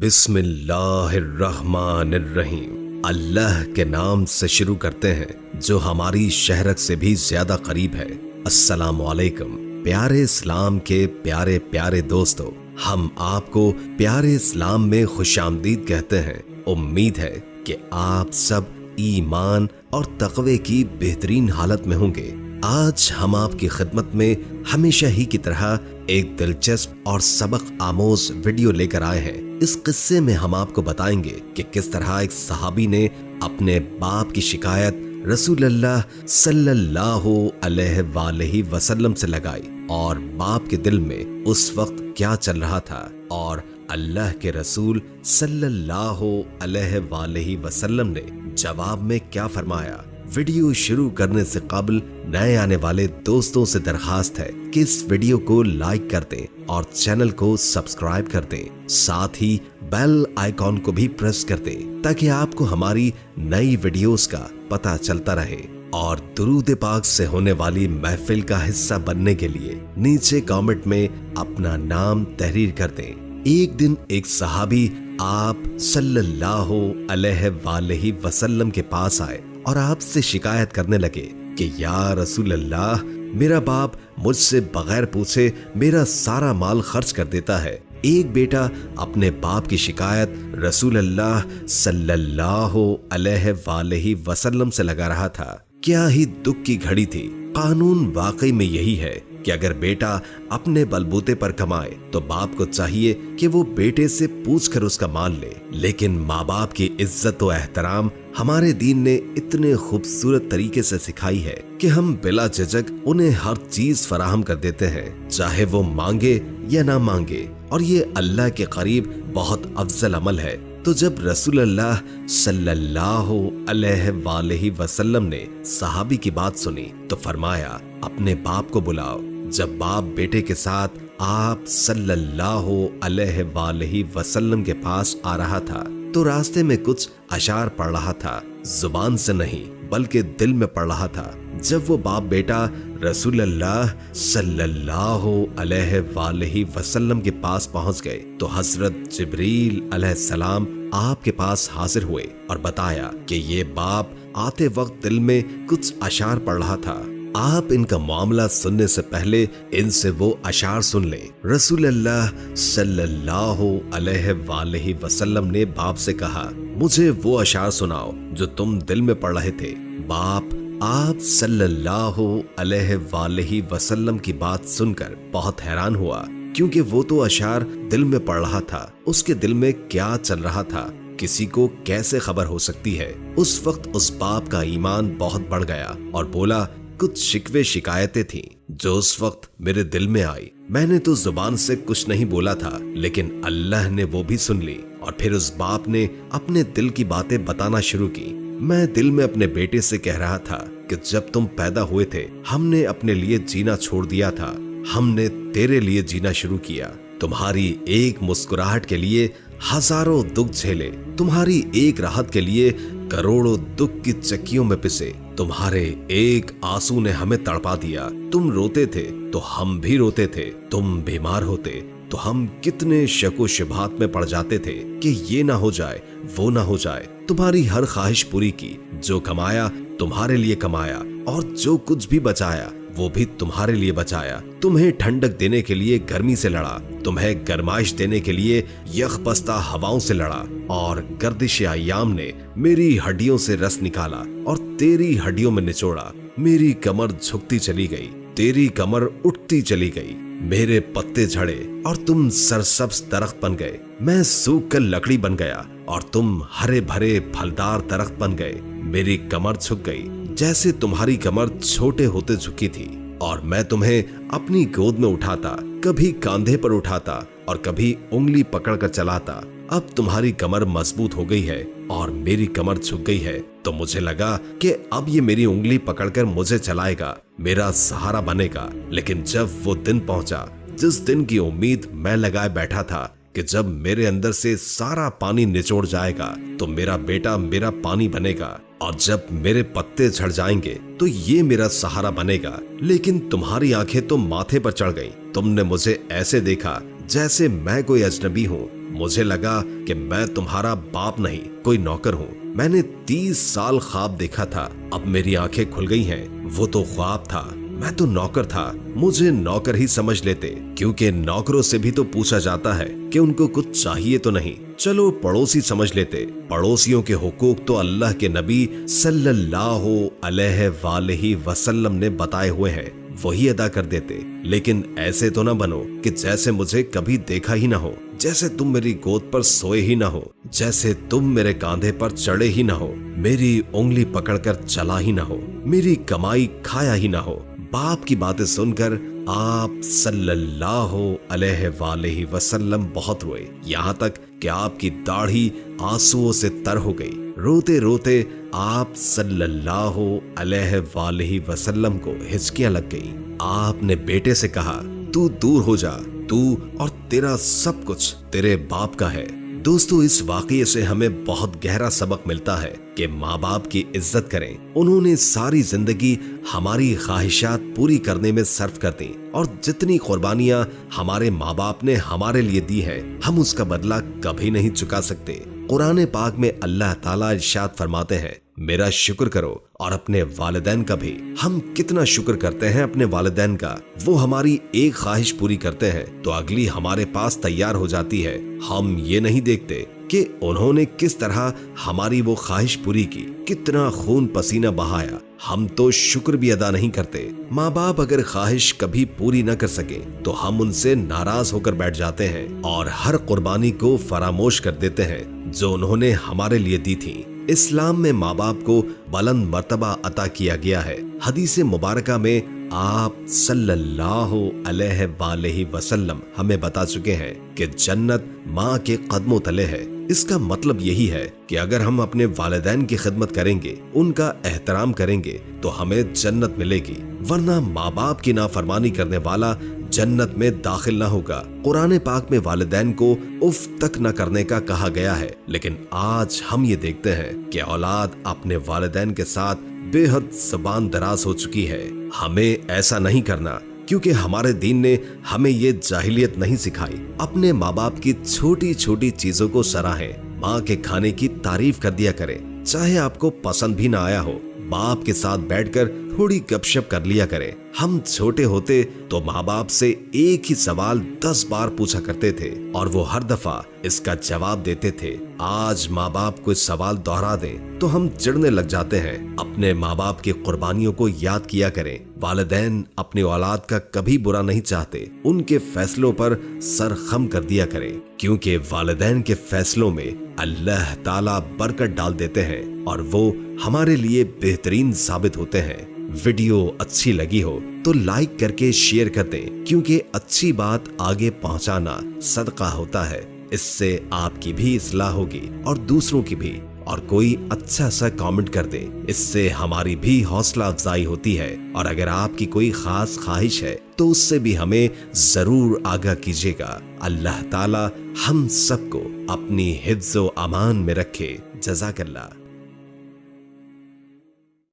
बिस्मिल्लाह अर्रहमान अर्रहीम। अल्लाह के नाम से शुरू करते हैं जो हमारी शहरत से भी ज्यादा करीब है। अस्सलामु अलैकुम। प्यारे इस्लाम के प्यारे प्यारे दोस्तों, हम आपको प्यारे इस्लाम में खुशामदीद कहते हैं। उम्मीद है कि आप सब ईमान और तक़वे की बेहतरीन हालत में होंगे। आज हम आपकी खिदमत में हमेशा ही की तरह एक दिलचस्प और सबक आमोज वीडियो लेकर आए हैं। इस किस्से में हम आपको बताएंगे कि किस तरह एक सहाबी ने अपने बाप की शिकायत रसूलुल्लाह सल्लल्लाहु अलैहि वसल्लम से लगाई और बाप के दिल में उस वक्त क्या चल रहा था और अल्लाह के रसूल सल्लल्लाहु अलैहि वसल्लम ने जवाब में क्या फरमाया। वीडियो शुरू करने से कबल नए आने वाले दोस्तों से दरखास्त है कि इस वीडियो को लाइक कर दें और चैनल को सब्सक्राइब कर दें। साथ ही बेल आइकॉन को भी प्रेस कर दें ताकि आपको हमारी नई वीडियोस का पता चलता रहे। और दुरूद पाक से होने वाली महफिल का हिस्सा बनने के लिए नीचे कमेंट में अपना नाम तहरीर कर दें। एक दिन एक सहाबी आप सल्लल्लाहु अलैहि वसल्लम के पास आए और आपसे शिकायत करने लगे कि या रसूल अल्लाह, मेरा बाप मुझसे बगैर पूछे मेरा सारा माल खर्च कर देता है। एक बेटा अपने बाप की शिकायत रसूल अल्लाह सल्लल्लाहु अलैहि वसल्लम से लगा रहा था। क्या ही दुख की घड़ी थी। कानून वाकई में यही है कि अगर बेटा अपने बलबूते पर कमाए तो बाप को चाहिए कि वो बेटे से पूछकर उसका माल ले। लेकिन माँ बाप की इज्जत और एहतराम हमारे दीन ने इतने खूबसूरत तरीके से सिखाई है कि हम बिला झिझक उन्हें हर चीज फराहम कर देते हैं, चाहे वो मांगे या ना मांगे। और ये अल्लाह के करीब बहुत अफजल अमल है। तो जब रसूलुल्लाह सल्लल्लाहु अलैहि वसल्लम ने सहाबी की बात सुनी तो फरमाया, अपने बाप को बुलाओ। जब बाप बेटे के साथ आप सल्लल्लाहु अलैहि वसल्लम के पास आ रहा था तो रास्ते में कुछ अशार पढ़ रहा था। जुबान से नहीं बल्कि दिल में पढ़ रहा था। जब वो बाप बेटा रसूलुल्लाह सल्लल्लाहु अलैहि वसल्लम के पास पहुंच गए तो हजरत जिब्रील अलैहिस्सलाम आपके पास हाजिर हुए और बताया कि ये बाप आते वक्त दिल में कुछ अशार पढ़ रहा था। आप इनका मामला सुनने से पहले इनसे वो अशार सुन ले। रसूलुल्लाह सल्लल्लाहु अलैहि वसल्लम ने बाप से कहा, मुझे वो अशार सुनाओ जो तुम दिल में पढ़ रहे थे। बाप आप सल्लल्लाहु अलैहि वसल्लम की बात सुनकर बहुत हैरान हुआ, क्योंकि वो तो अशार दिल में पढ़ रहा था। उसके दिल में क्या चल रहा था किसी को कैसे खबर हो सकती है। उस वक्त उस बाप का ईमान बहुत बढ़ गया और बोला, कुछ शिकवे शिकायतें थीं जो उस वक्त मेरे दिल में आई। मैंने तो जुबान से कुछ नहीं बोला था, लेकिन अल्लाह ने वो भी सुन ली। और फिर उस बाप ने अपने दिल की बातें बताना शुरू की। मैं दिल में अपने बेटे से कह रहा था कि जब तुम पैदा हुए थे हमने अपने लिए जीना छोड़ दिया था, हमने तेरे लिए जीना शुरू किया। तुम्हारी एक मुस्कुराहट के लिए हजारों दुख झेले, तुम्हारी एक राहत के लिए करोड़ों दुख की चक्कियों में पिसे। तुम्हारे एक आंसू ने हमें तड़पा दिया। तुम रोते थे तो हम भी रोते थे, तुम बीमार होते तो हम कितने शको शुबहात में पड़ जाते थे कि ये ना हो जाए वो ना हो जाए। तुम्हारी हर ख्वाहिश पूरी की, जो कमाया तुम्हारे लिए कमाया और जो कुछ भी बचाया वो भी तुम्हारे लिए बचाया। तुम्हें ठंडक देने के लिए गर्मी से लड़ा, तुम्हें गरमाइश देने के लिए यखबस्ता हवाओं से लड़ा और गर्दिश अय्याम ने मेरी हड्डियों से रस निकाला और तेरी हड्डियों में निचोड़ा। मेरी कमर झुकती चली गई, तेरी कमर उठती चली गई। मेरे पत्ते झड़े और तुम सरसब्ज दरख्त बन गए। मैं सूख कर लकड़ी बन गया और तुम हरे भरे फलदार दरख्त बन गए। मेरी कमर झुक गई जैसे तुम्हारी कमर छोटे होते झुकी थी, और मैं तुम्हें अपनी गोद में उठाता, कभी कांधे पर उठाता और कभी उंगली पकड़कर चलाता। अब तुम्हारी कमर मजबूत हो गई है और मेरी कमर झुक गई है, तो मुझे लगा कि अब ये मेरी उंगली पकड़कर मुझे चलाएगा, मेरा सहारा बनेगा। लेकिन जब वो दिन पहुंचा जिस दिन की उम्मीद मैं लगाए बैठा था कि जब मेरे अंदर से सारा पानी निचोड़ जाएगा तो मेरा बेटा मेरा पानी बनेगा, और जब मेरे पत्ते झड़ जाएंगे तो ये मेरा सहारा बनेगा। लेकिन तुम्हारी आंखें तो माथे पर चढ़ गईं। तुमने मुझे ऐसे देखा जैसे मैं कोई अजनबी हूँ। मुझे लगा कि मैं तुम्हारा बाप नहीं कोई नौकर हूँ। मैंने 30 साल ख्वाब देखा था, अब मेरी आंखें खुल गई हैं। वो तो ख्वाब था, मैं तो नौकर था। मुझे नौकर ही समझ लेते, क्योंकि नौकरों से भी तो पूछा जाता है कि उनको कुछ चाहिए तो नहीं। चलो पड़ोसी समझ लेते। पड़ोसियों के हुकूक तो अल्लाह के नबी सल्लल्लाहु अलैहि वसल्लम ने बताए हुए हैं, वही अदा कर देते। लेकिन ऐसे तो ना बनो कि जैसे मुझे कभी देखा ही ना हो, जैसे तुम मेरी गोद पर सोए ही ना हो, जैसे तुम मेरे कांधे पर चढ़े ही ना हो, मेरी उंगली पकड़कर चला ही ना हो, मेरी कमाई खाया ही ना हो। बाप की बातें सुनकर आप सल्लल्लाहु अलैहि वसल्लम बहुत रोए, यहाँ तक कि आपकी दाढ़ी आंसुओं से तर हो गई। रोते रोते आप सल्लल्लाहु अलैहि वसल्लम को हिचकियां लग गई। आपने बेटे से कहा, तू दूर हो जा, तू और तेरा सब कुछ तेरे बाप का है। दोस्तों, इस वाकये से हमें बहुत गहरा सबक मिलता है कि माँ बाप की इज्जत करें। उन्होंने सारी जिंदगी हमारी ख्वाहिशात पूरी करने में सर्फ कर दी, और जितनी कुर्बानियां हमारे माँ बाप ने हमारे लिए दी है, हम उसका बदला कभी नहीं चुका सकते। कुरान पाक में अल्लाह ताला इरशाद फरमाते हैं, मेरा शुक्र करो और अपने वालिदैन का भी। हम कितना शुक्र करते हैं अपने वालिदैन का। वो हमारी एक ख्वाहिश पूरी करते हैं तो अगली हमारे पास तैयार हो जाती है। हम ये नहीं देखते कि उन्होंने किस तरह हमारी वो ख्वाहिश पूरी की, कितना खून पसीना बहाया। हम तो शुक्र भी अदा नहीं करते। माँ बाप अगर ख्वाहिश कभी पूरी न कर सके तो हम उनसे नाराज होकर बैठ जाते हैं और हर कुर्बानी को फरामोश कर देते हैं जो उन्होंने हमारे लिए दी थी। इस्लाम में माँ बाप को बुलंद मर्तबा अता किया गया है। हदीस मुबारका में आप सल्लल्लाहु अलैहि वसल्लम हमें बता चुके हैं कि जन्नत माँ के कदमों तले है। इसका मतलब यही है कि अगर हम अपने वालिदैन की खिदमत करेंगे, उनका एहतराम करेंगे तो हमें जन्नत मिलेगी, वरना माँ बाप की नाफरमानी करने वाला जन्नत में दाखिल न होगा। कुरान पाक में वालिदैन को उफ तक न करने का कहा गया है, लेकिन आज हम ये देखते हैं कि औलाद अपने वालिदैन के साथ बेहद ज़बान दराज हो चुकी है। हमें ऐसा नहीं करना, क्योंकि हमारे दीन ने हमें ये जाहिलियत नहीं सिखाई। अपने माँ बाप की छोटी छोटी चीजों को सराहें, माँ के खाने की तारीफ कर दिया करें, चाहे आपको पसंद भी ना आया हो। बाप के साथ बैठकर थोड़ी गपशप कर लिया करें। हम छोटे होते तो माँ बाप से एक ही सवाल 10 बार पूछा करते थे और वो हर दफा इसका जवाब देते थे। आज माँ बाप कोई सवाल दोहरा दें तो हम चिढ़ने लग जाते हैं। अपने माँ बाप की कुर्बानियों को याद किया करें। वालिदैन अपनी औलाद का कभी बुरा नहीं चाहते, उनके फैसलों पर सर खम कर दिया करें, क्योंकि वालिदैन के फैसलों में अल्लाह ताला बरकत डाल देते हैं और वो हमारे लिए बेहतरीन साबित होते हैं। वीडियो अच्छी लगी हो तो लाइक करके शेयर कर दें, क्योंकि अच्छी बात आगे पहुंचाना सदका होता है। इससे आपकी भी इस्लाह होगी और दूसरों की भी। और कोई अच्छा सा कमेंट कर दे, इससे हमारी भी हौसला अफजाई होती है। और अगर आपकी कोई खास ख्वाहिश है तो उससे भी हमें जरूर आगाह कीजिएगा। अल्लाह ताला हम सबको अपनी हिफ्ज़ो अमान में रखे। जज़ाकल्लाह।